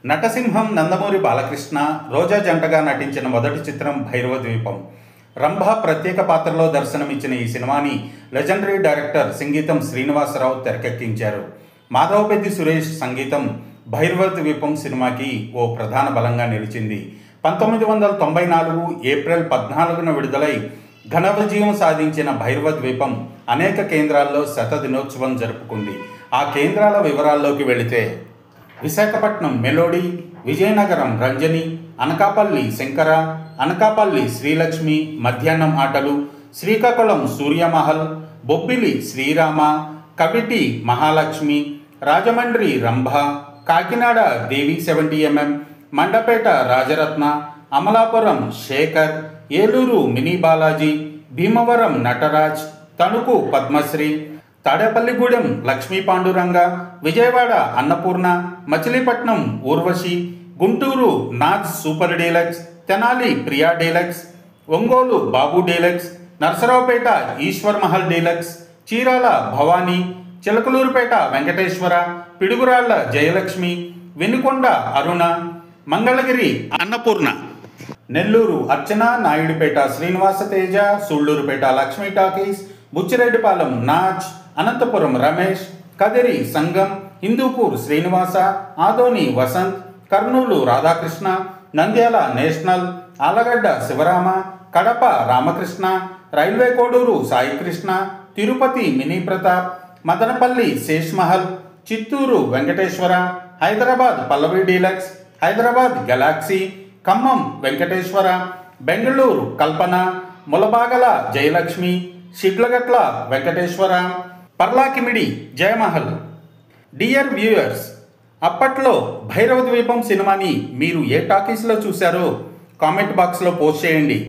నటసింహం నందమూరి బాలకృష్ణ రోజా జంటగా నటించిన మొదటి చిత్రం భైరవ ద్వీపం. రంభ ప్రత్యేక పాత్రలో దర్శనమిచ్చిన ఈ సినిమాని లెజెండరీ డైరెక్టర్ సింగీతం శ్రీనివాసరావు తెరకెక్కించారు. మాధవపెద్ది సురేష్ సంగీతం భైరవ ద్వీపం సినిమాకి ఓ ప్రధాన బలంగా నిలిచింది. 1994 ఏప్రిల్ 14న విడుదలై ఘన విజయం సాధించిన భైరవ ద్వీపం అనేక కేంద్రాల్లో శతదినోత్సవం జరుపుకుంది. ఆ కేంద్రాల వివరాల్లోకి వెళితే విశాఖపట్నం మెలోడీ, విజయనగరం రంజని, అనకాపల్లి శంకర, అనకాపల్లి శ్రీలక్ష్మి మధ్యాహ్నం ఆటలు, Srikakulam Suryamahal, Bobbili Srirama, Kaviti Mahalakshmi, Rajahmundry Rambha, Kakinada Devi 70mm, Mandapeta Rajaratna, Amalapuram Sekhar, Eluru Mini Balaji, Bhimavaram Nataraj, Tanuku Padmasri, Tadepalligudem Lakshmi Panduranga, Vijayawada Annapurna, Machilipatnam Urvashi, Guntur Naaz Super Deluxe, Tenali Priya Deluxe, Ongole Babu Deluxe, Narasaraopet Eswar Mahal Deluxe, Chirala Bhavani, Chilakaluripet Venkateswara, Piduguralla Jayalakshmi, Venukonda Aruna, Mangalagiri Annapurna, Nellore Archana, Naidupeta Srinivasa Teja, Sullurpeta Lakshmi Talkies, Buchireddypalem Naaz, Anantapuram Ramesh, Kadiri Sangam, Hindupur Srinivasa, Adoni Vasant, Kurnool Radhakrishna, Nandyal National, Allagadda Sivarama, Kadapa Ramakrishna, Railway Koduru Saikrishna, Tirupati Mini Pratap, Madanapalle Seshmahal, Chittoor Venkateswara, Hyderabad Pallavi Deluxe, Hyderabad Galaxy, Khammam Venkateswara, Bengaluru Kalpana, Mulbagal Jayalakshmi, Sidlaghatta Venkateswara, Parlakimidi Jayamahal. Dear viewers, అప్పట్లో భైరవ ద్వీపం సినిమాని మీరు ఏ టాకీస్లో చూశారో కామెంట్ బాక్స్లో పోస్ట్ చేయండి.